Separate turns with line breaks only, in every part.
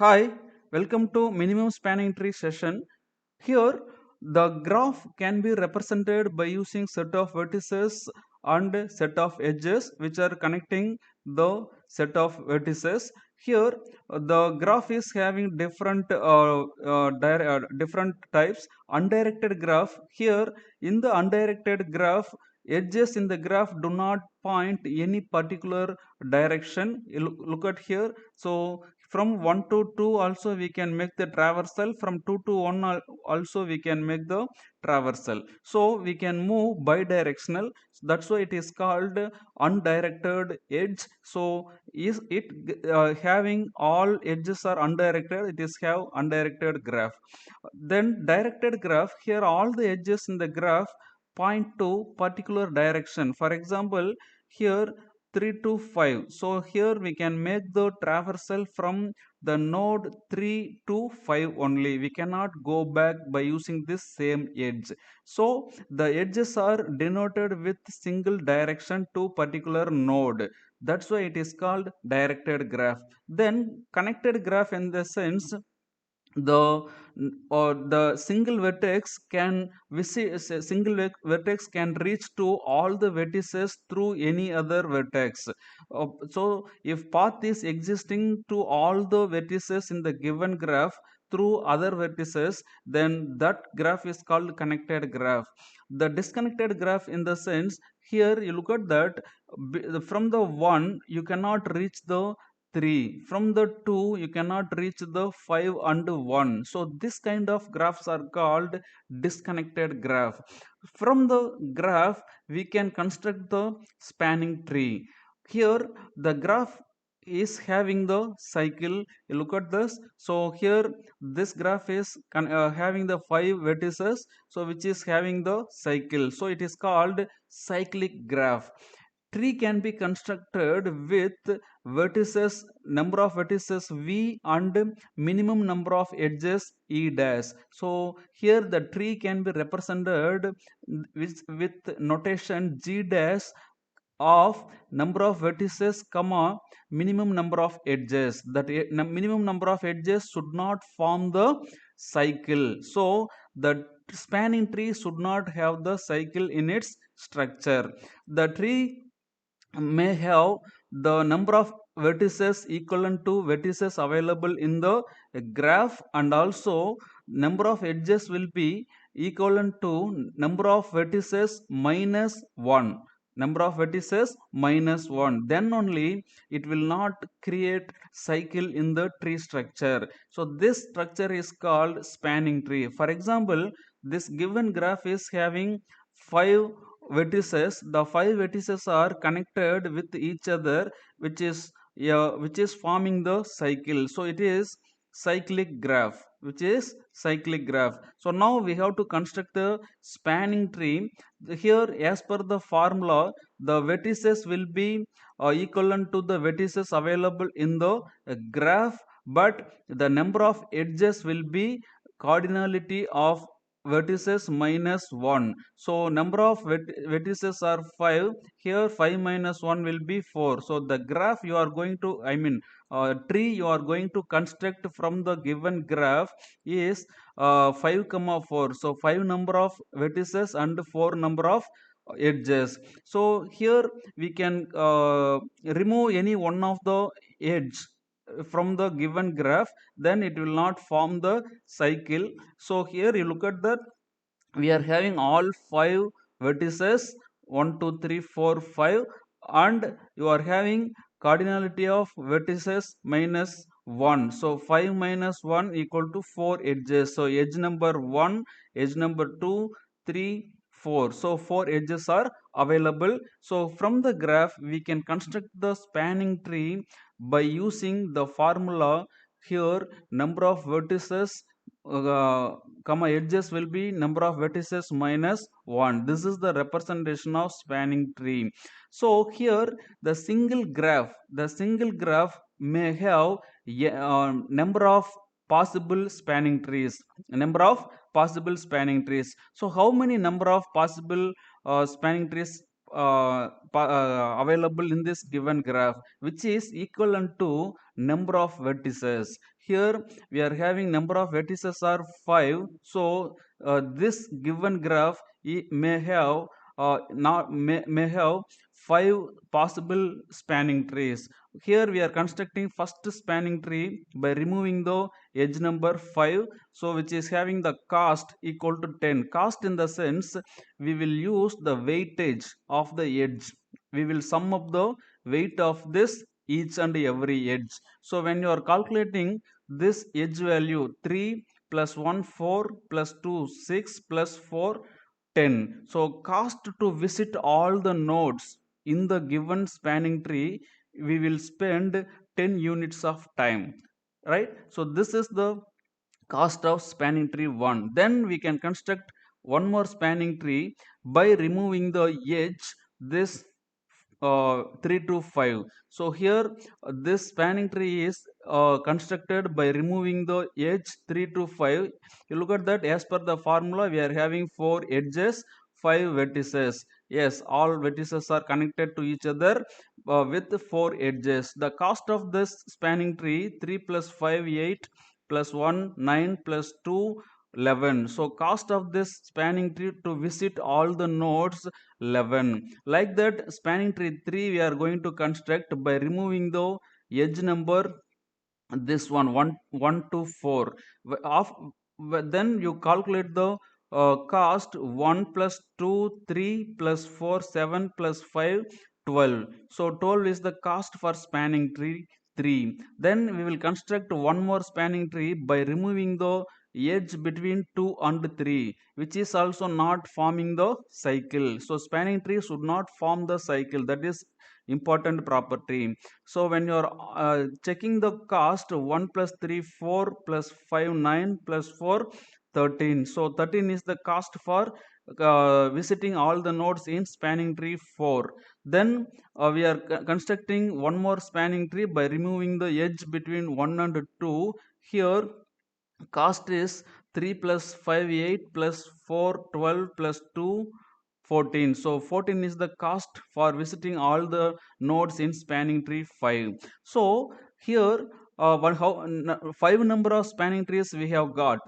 Hi, welcome to minimum spanning tree session. Here, the graph can be represented by using set of vertices and set of edges which are connecting the set of vertices. Here, the graph is having different types. Undirected graph. Here, in the undirected graph, edges in the graph do not point any particular direction. You look at here. So from 1 to 2 also we can make the traversal, from 2 to 1 also we can make the traversal, so we can move bidirectional. That's why it is called undirected edge. So is it having all edges are undirected, it is have undirected graph. Then directed graph, here all the edges in the graph point to particular direction. For example, here 3 to 5, so here we can make the traversal from the node 3 to 5 only. We cannot go back by using this same edge. So the edges are denoted with single direction to particular node. That's why it is called directed graph. Then connected graph, in the sense the single vertex can vertex can reach to all the vertices through any other vertex. So if path is existing to all the vertices in the given graph through other vertices, then that graph is called connected graph. The disconnected graph, in the sense, here you look at that, from the 1 you cannot reach the 3, from the 2 you cannot reach the 5 and 1. So this kind of graphs are called disconnected graph. From the graph we can construct the spanning tree. Here the graph is having the cycle. You look at this, so here this graph is having the 5 vertices, so which is having the cycle, so it is called cyclic graph. Tree can be constructed with vertices, number of vertices v and minimum number of edges e dash. So here the tree can be represented with notation g dash of number of vertices comma minimum number of edges. That minimum number of edges should not form the cycle, so the spanning tree should not have the cycle in its structure. The tree may have the number of vertices equivalent to vertices available in the graph, and also number of edges will be equivalent to number of vertices minus 1, number of vertices minus 1. Then only it will not create cycle in the tree structure. So this structure is called spanning tree. For example, this given graph is having 5 vertices. The 5 vertices are connected with each other, which is, yeah, which is forming the cycle. So it is cyclic graph, which is cyclic graph. So now we have to construct the spanning tree. Here, as per the formula, the vertices will be equivalent to the vertices available in the graph, but the number of edges will be cardinality of vertices minus 1. So number of vertices are 5. Here 5 minus 1 will be 4. So the graph you are going to, tree you are going to construct from the given graph is 5 comma 4. So 5 number of vertices and 4 number of edges. So here we can remove any one of the edge from the given graph, then it will not form the cycle. So here you look at that, we are having all 5 vertices, 1 2 3 4 5, and you are having cardinality of vertices minus 1. So 5 minus 1 equal to 4 edges. So edge number 1, edge number 2, 3, 4. So 4 edges are available. So from the graph we can construct the spanning tree by using the formula. Here number of vertices comma edges will be number of vertices minus 1. This is the representation of spanning tree. So here the single graph may have number of possible spanning trees, number of possible spanning trees. So how many number of possible spanning trees available in this given graph, which is equivalent to number of vertices. Here we are having number of vertices are 5. So this given graph may have not may have 5 possible spanning trees. Here we are constructing first spanning tree by removing the edge number 5, so which is having the cost equal to 10. Cost in the sense we will use the weightage of the edge. We will sum up the weight of this each and every edge. So when you are calculating this edge value, 3 plus 1 4 plus 2 6 plus 4 10. So cost to visit all the nodes in the given spanning tree, we will spend 10 units of time, right? So this is the cost of spanning tree 1. Then we can construct one more spanning tree by removing the edge, this 3 to 5. So here this spanning tree is constructed by removing the edge 3 to 5. You look at that, as per the formula we are having 4 edges, 5 vertices. Yes, all vertices are connected to each other with 4 edges. The cost of this spanning tree, 3 plus 5 8 plus 1 9 plus 2 11. So cost of this spanning tree to visit all the nodes 11. Like that, spanning tree 3 we are going to construct by removing the edge number, this one to 4. Then you calculate the cost, 1 plus 2 3 plus 4 7 plus 5 12. So 12 is the cost for spanning tree 3. Then we will construct one more spanning tree by removing the edge between 2 and 3, which is also not forming the cycle. So spanning tree should not form the cycle, that is important property. So when you are checking the cost, 1 plus 3 4 plus 5 9 plus 4 13. So 13 is the cost for visiting all the nodes in spanning tree 4. Then we are constructing one more spanning tree by removing the edge between 1 and 2. Here cost is 3 plus 5 8 plus 4 12 plus 2 14. So 14 is the cost for visiting all the nodes in spanning tree 5. So here five number of spanning trees we have got,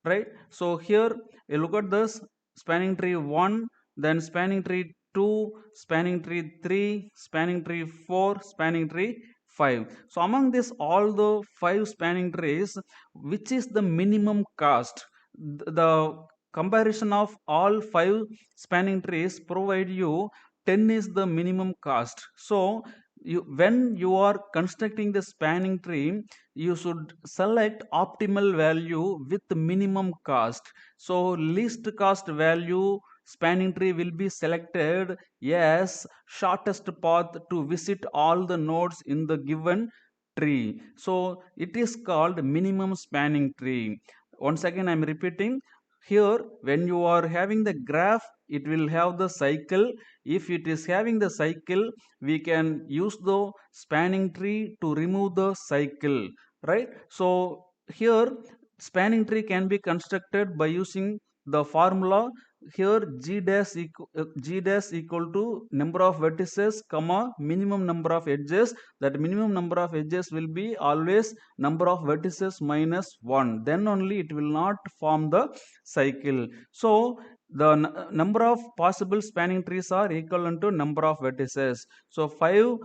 right? So here you look at this spanning tree 1, then spanning tree 2, spanning tree 3, spanning tree 4, spanning tree 5. So among this all the 5 spanning trees, which is the minimum cost? The comparison of all 5 spanning trees provide you 10 is the minimum cost. So when you are constructing the spanning tree, you should select optimal value with minimum cost. So least cost value spanning tree will be selected as shortest path to visit all the nodes in the given tree. So it is called minimum spanning tree. Once again I am repeating, here when you are having the graph, it will have the cycle. If it is having the cycle, we can use the spanning tree to remove the cycle, right? So here spanning tree can be constructed by using the formula. Here g dash equal to number of vertices comma minimum number of edges. That minimum number of edges will be always number of vertices minus 1, then only it will not form the cycle. So the number of possible spanning trees are equivalent to number of vertices. So 5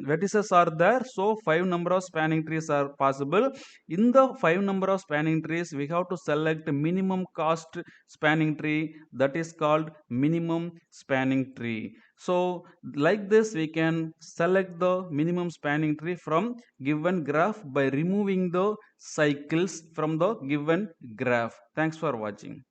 vertices are there, so 5 number of spanning trees are possible. In the 5 number of spanning trees, we have to select minimum cost spanning tree, that is called minimum spanning tree. So like this we can select the minimum spanning tree from given graph by removing the cycles from the given graph. Thanks for watching.